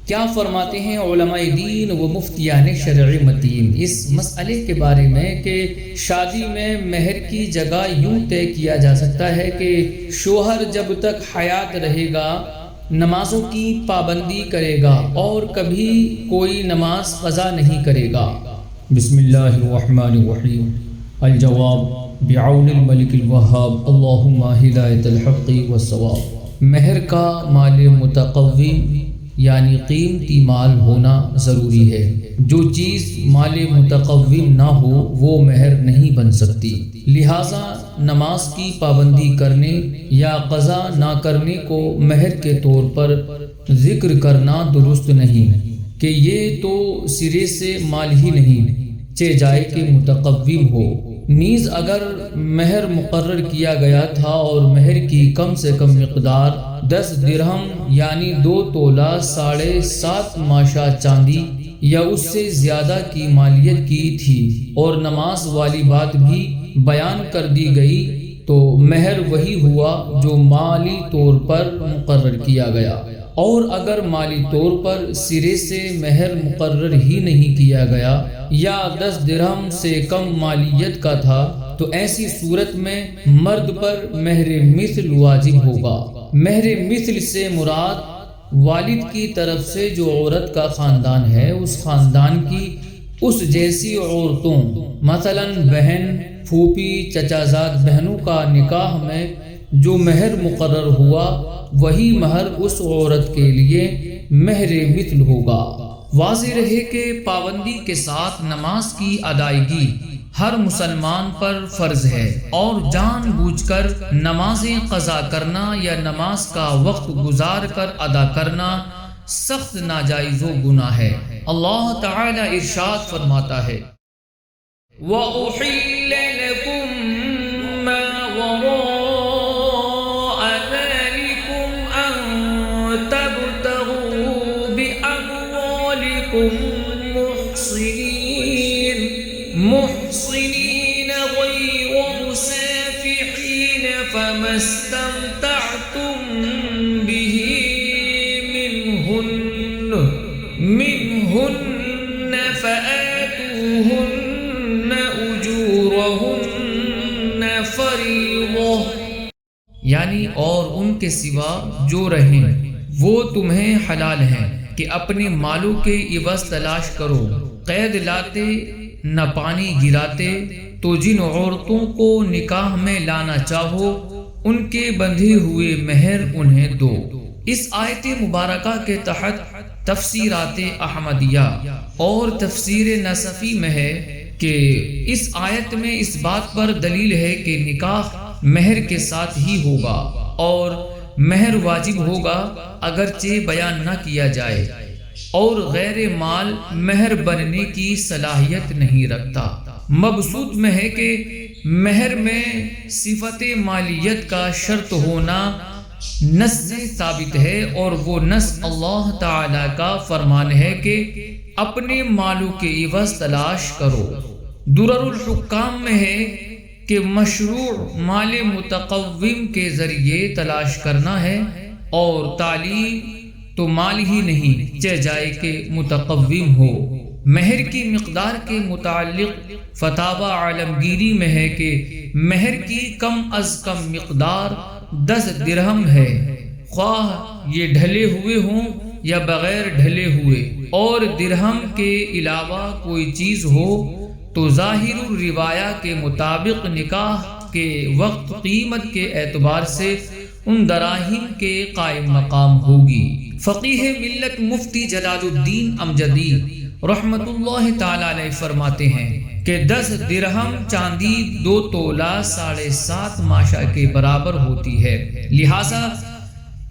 کیا فرماتے ہیں علماء دین و مفتیان شرع متین اس مسئلے کے بارے میں کہ شادی میں مہر کی جگہ یوں طے کیا جا سکتا ہے کہ شوہر جب تک حیات رہے گا نمازوں کی پابندی کرے گا اور کبھی کوئی نماز قضا نہیں کرے گا؟ بسم اللہ الرحمن الرحیم۔ الجواب بعون الملک الوہاب اللہم ہدایت الحق والصواب۔ مہر کا مال متقوم یعنی قیمتی مال ہونا ضروری ہے۔ جو چیز مال متقوم نہ ہو وہ مہر نہیں بن سکتی، لہٰذا نماز کی پابندی کرنے یا قضا نہ کرنے کو مہر کے طور پر ذکر کرنا درست نہیں کہ یہ تو سرے سے مال ہی نہیں چہ جائے کہ متقوم ہو۔ نیز اگر مہر مقرر کیا گیا تھا اور مہر کی کم سے کم مقدار 10 درہم یعنی 2 تولہ 7.5 ماشا چاندی یا اس سے زیادہ کی مالیت کی تھی اور نماز والی بات بھی بیان کر دی گئی تو مہر وہی ہوا جو مالی طور پر مقرر کیا گیا۔ اور اگر مالی طور پر سرے سے مہر مقرر ہی نہیں کیا گیا یا 10 درہم سے کم مالیت کا تھا تو ایسی صورت میں مرد پر مہر مثل واجب ہوگا۔ مہر مثل سے مراد والد کی طرف سے جو عورت کا خاندان ہے اس خاندان کی اس جیسی عورتوں مثلا بہن، پھوپھی، چچا زاد بہنوں کا نکاح میں جو مہر مقرر ہوا وہی مہر اس عورت کے لیے مہر مثل ہوگا۔ واضح رہے کہ پابندی کے ساتھ نماز کی ادائیگی ہر مسلمان پر فرض ہے اور جان بوجھ کر نمازیں قضا کرنا یا نماز کا وقت گزار کر ادا کرنا سخت ناجائز و گناہ ہے۔ اللہ تعالی ارشاد فرماتا ہے وَأُحِلَّ لَكُم مَّا وَرَاءَ محصنين غير مسافحين فما استمتعتم به منهن فآتوهن أجورهن فريضة، یعنی اور ان کے سوا جو رہیں وہ تمہیں حلال ہیں کہ اپنے مالوں کے عوض تلاش کرو۔ قید لاتے نہ پانی گراتے تو جن عورتوں کو نکاح میں لانا چاہو ان کے بندھے ہوئے مہر انہیں دو۔ اس آیت مبارکہ کے تحت تفسیرات احمدیہ اور تفسیر نصفی میں ہے کہ اس آیت میں اس بات پر دلیل ہے کہ نکاح مہر کے ساتھ ہی ہوگا اور مہر واجب ہوگا اگرچہ بیان نہ کیا جائے، اور غیر مال مہر بننے کی صلاحیت نہیں رکھتا۔ مبسوط میں ہے کہ مہر میں صفت مالیت کا شرط ہونا نص سے ثابت ہے، اور وہ نص اللہ تعالی کا فرمان ہے کہ اپنے مالوں کے عوض تلاش کرو۔ درر الحکام میں ہے کہ مشروع مال متقوم کے ذریعے تلاش کرنا ہے، اور تعلیم تو مال ہی نہیں چہ جائے کہ متقوم ہو۔ مہر کی مقدار کے متعلق فتاوی عالمگیری میں ہے کہ مہر کی کم از کم مقدار 10 درہم ہے، خواہ یہ ڈھلے ہوئے ہوں یا بغیر ڈھلے ہوئے، اور درہم کے علاوہ کوئی چیز ہو تو ظاہر الروایہ کے مطابق نکاح کے وقت قیمت کے اعتبار سے ان دراہم کے قائم مقام ہوگی۔ فقیہ ملت مفتی جلال الدین امجدی رحمت اللہ تعالی علیہ فرماتے ہیں کہ 10 درہم چاندی 2 تولہ 7.5 ماشا کے برابر ہوتی ہے، لہٰذا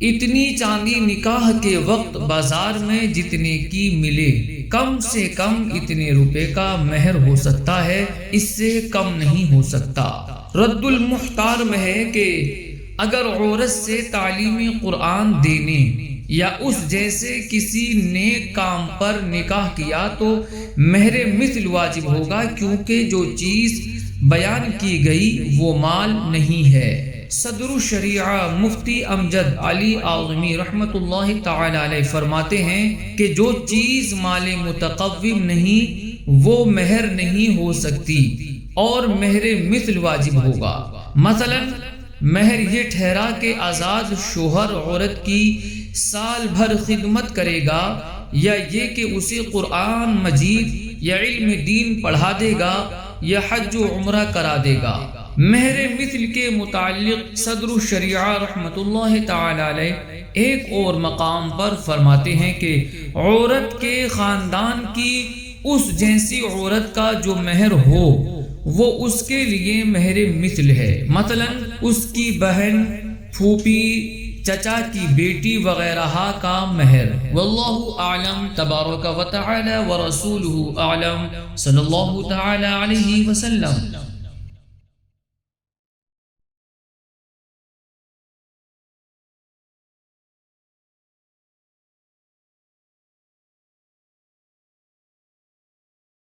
اتنی چاندی نکاح کے وقت بازار میں جتنے کی ملے کم سے کم اتنے روپے کا مہر ہو سکتا ہے، اس سے کم نہیں ہو سکتا۔ رد المحتار میں ہے کہ اگر عورت سے تعلیم قرآن دینے یا اس جیسے کسی نیک کام پر نکاح کیا تو مہر مثل واجب ہوگا، کیونکہ جو چیز بیان کی گئی وہ مال نہیں ہے۔ صدر الشریعہ مفتی امجد علی اعظمی رحمۃ اللہ تعالی علیہ فرماتے ہیں کہ جو چیز مال متقوم نہیں وہ مہر نہیں ہو سکتی اور مہر مثل واجب ہوگا۔ مثلا مہر یہ ٹھہرا کہ آزاد شوہر عورت کی سال بھر خدمت کرے گا، یا یہ کہ اسے قرآن مجید یا علم دین پڑھا دے گا یا حج و عمرہ کرا دے گا۔ مہر مثل کے متعلق صدر الشریعہ رحمۃ اللہ تعالی علیہ ایک اور مقام پر فرماتے ہیں کہ عورت کے خاندان کی اس جنسی عورت کا جو مہر ہو وہ اس کے لیے مہر مثل ہے، مثلا اس کی بہن، پھوپھی، چچا کی بیٹی وغیرہ کا مہر۔ واللہ اعلم تبارک و تعالی ورسولہ اعلم صلی اللہ تعالی علیہ وسلم۔